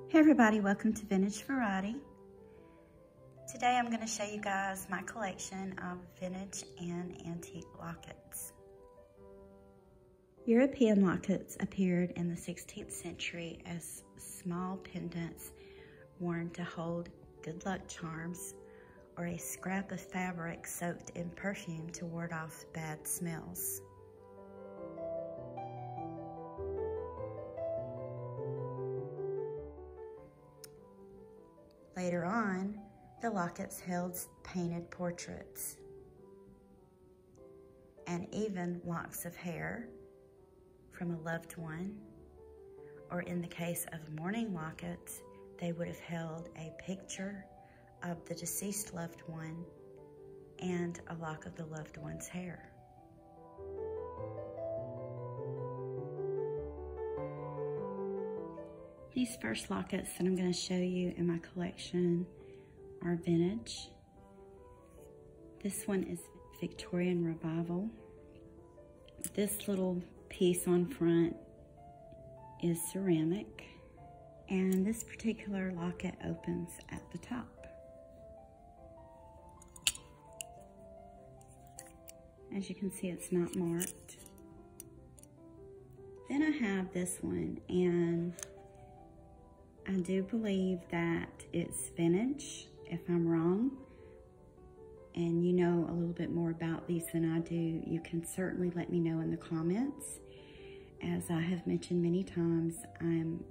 Hey everybody, welcome to Vintage Variety. Today I'm going to show you guys my collection of vintage and antique lockets. European lockets appeared in the 16th century as small pendants worn to hold good luck charms or a scrap of fabric soaked in perfume to ward off bad smells. Later on, the lockets held painted portraits and even locks of hair from a loved one, or in the case of mourning lockets, they would have held a picture of the deceased loved one and a lock of the loved one's hair. These first lockets that I'm going to show you in my collection are vintage. This one is Victorian Revival. This little piece on front is ceramic, and this particular locket opens at the top. As you can see, it's not marked. Then I have this one, and I do believe that it's vintage. If I'm wrong, and you know a little bit more about these than I do, you can certainly let me know in the comments. As I have mentioned many times, I'm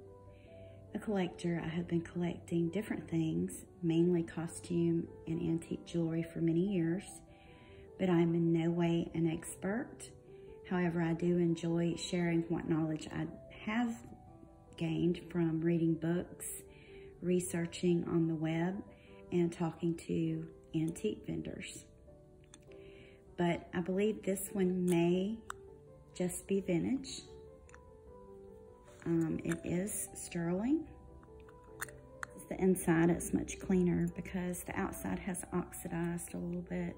a collector. I have been collecting different things, mainly costume and antique jewelry for many years, but I'm in no way an expert. However, I do enjoy sharing what knowledge I have gained from reading books, researching on the web, and talking to antique vendors. But I believe this one may just be vintage. It is sterling. The inside is much cleaner because the outside has oxidized a little bit.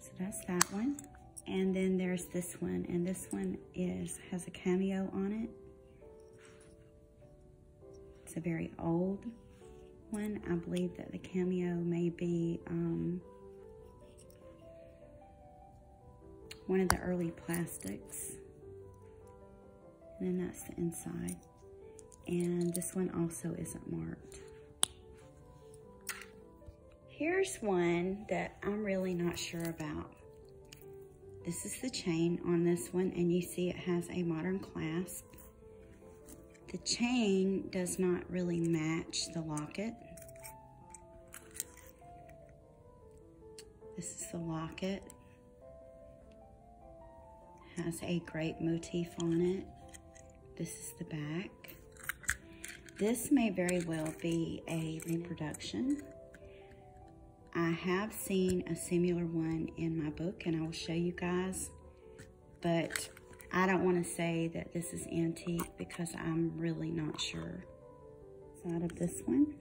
So that's that one. And then there's this one, and this one has a cameo on it. It's a very old one. I believe that the cameo may be one of the early plastics. And then that's the inside. And this one also isn't marked. Here's one that I'm really not sure about. This is the chain on this one, and you see it has a modern clasp. The chain does not really match the locket. This is the locket. Has a grape motif on it. This is the back. This may very well be a reproduction. I have seen a similar one in my book, and I will show you guys, but I don't want to say that this is antique because I'm really not sure. Side of this one.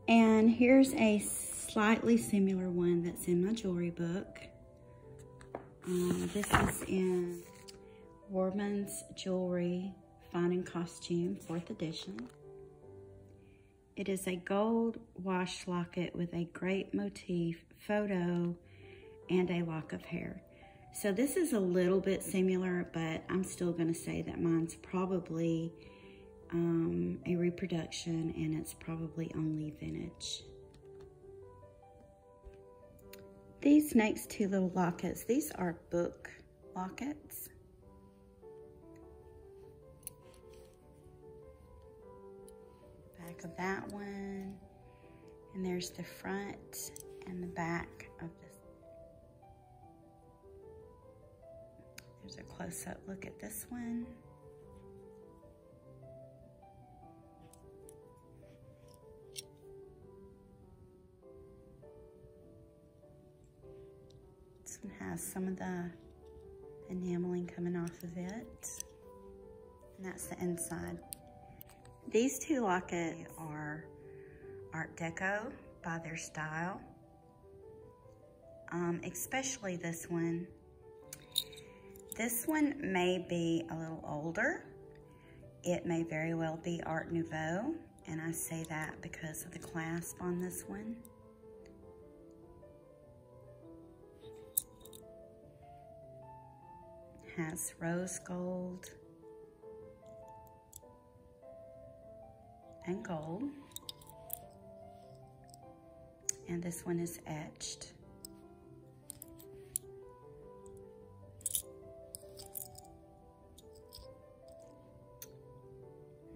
And here's a slightly similar one that's in my jewelry book. This is in Warman's Jewelry Fine and Costume, 4th edition. It is a gold wash locket with a grape motif, photo, and a lock of hair. So this is a little bit similar, but I'm still going to say that mine's probably a reproduction, and it's probably only vintage. These next two little lockets, these are book lockets. Back of that one, and there's the front and the back of this. There's a close-up look at this one. This one has some of the enameling coming off of it, and that's the inside. These two lockets are Art Deco by their style. especially this one. This one may be a little older. It may very well be Art Nouveau, and I say that because of the clasp on this one. Has rose gold and gold, and this one is etched.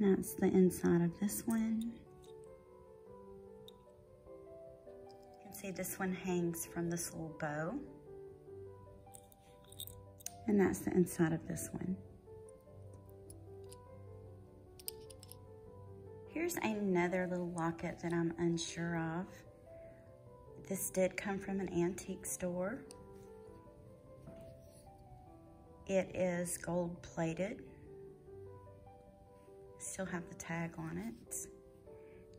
That's the inside of this one. You can see this one hangs from this little bow. And that's the inside of this one. Here's another little locket that I'm unsure of. This did come from an antique store. It is gold plated. Still have the tag on it.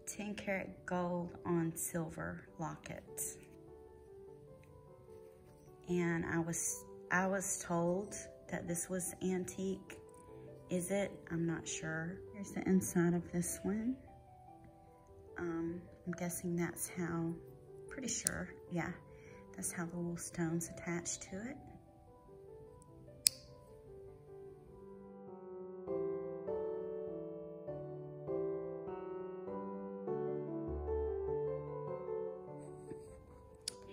10 karat gold on silver lockets. And I was told that this was antique. Is it? I'm not sure. Here's the inside of this one. I'm guessing that's how, pretty sure, yeah, that's how the little stone's attached to it.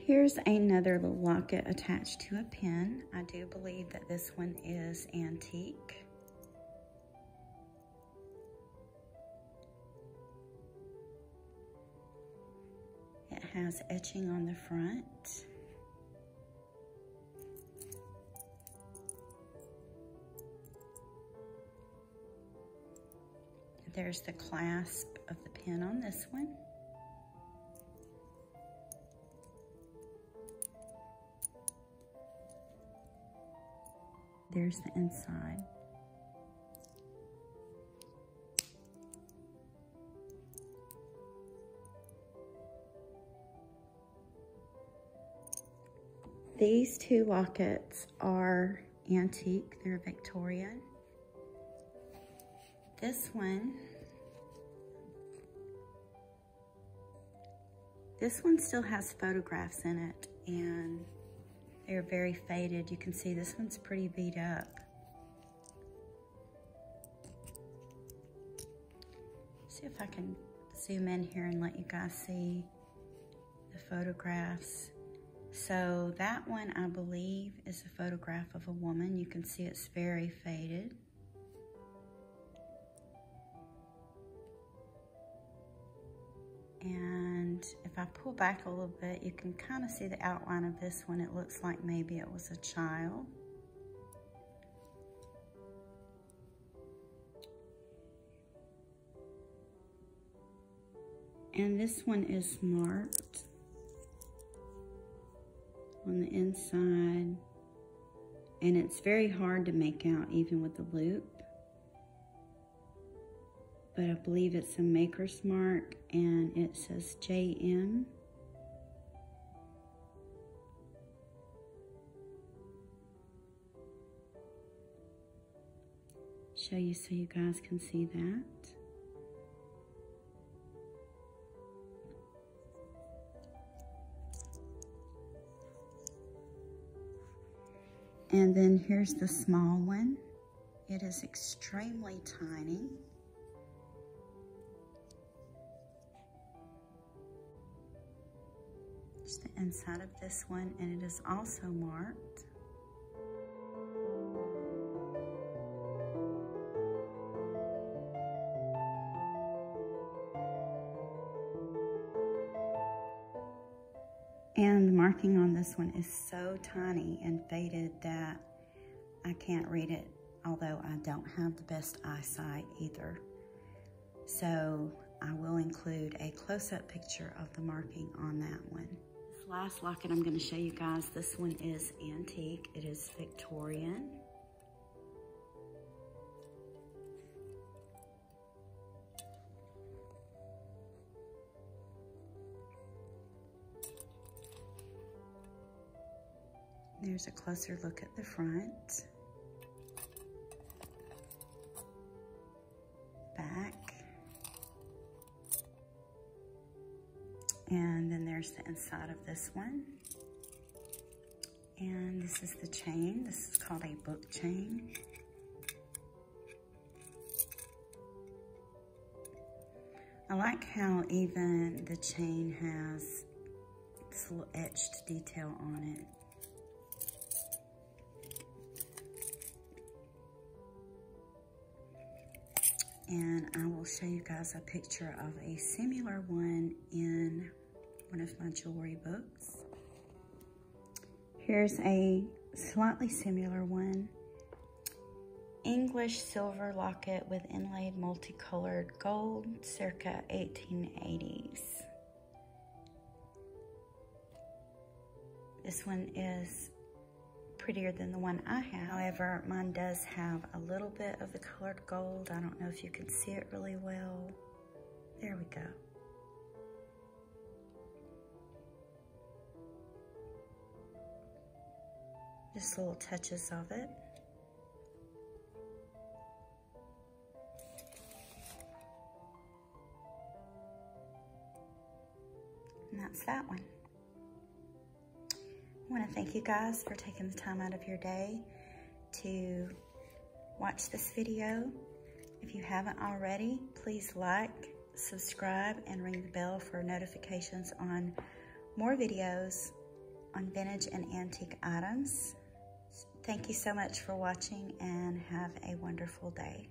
Here's another little locket attached to a pin. I do believe that this one is antique. It has etching on the front. There's the clasp of the pin on this one. There's the inside. These two lockets are antique. They're Victorian. This one still has photographs in it, and they're very faded. You can see this one's pretty beat up. See if I can zoom in here and let you guys see the photographs. So that one, I believe, is a photograph of a woman. You can see it's very faded. And if I pull back a little bit, you can kind of see the outline of this one. It looks like maybe it was a child. And this one is marked on the inside. And it's very hard to make out even with the loop. But I believe it's a maker's mark, and it says JM. Show you so you guys can see that. And then here's the small one. It is extremely tiny. It's the inside of this one, and it is also marked. And the marking on this one is so tiny and faded that I can't read it, although I don't have the best eyesight either. So I will include a close-up picture of the marking on that one. This last locket I'm going to show you guys, this one is antique. It is Victorian. There's a closer look at the front, back, and then there's the inside of this one. And this is the chain. This is called a book chain. I like how even the chain has this little etched detail on it. And I will show you guys a picture of a similar one in one of my jewelry books. Here's a slightly similar one. English silver locket with inlaid multicolored gold, circa 1880s. This one is prettier than the one I have. However, mine does have a little bit of the colored gold. I don't know if you can see it really well. There we go. Just little touches of it. And that's that one. I want to thank you guys for taking the time out of your day to watch this video. If you haven't already, please like, subscribe, and ring the bell for notifications on more videos on vintage and antique items. Thank you so much for watching and have a wonderful day.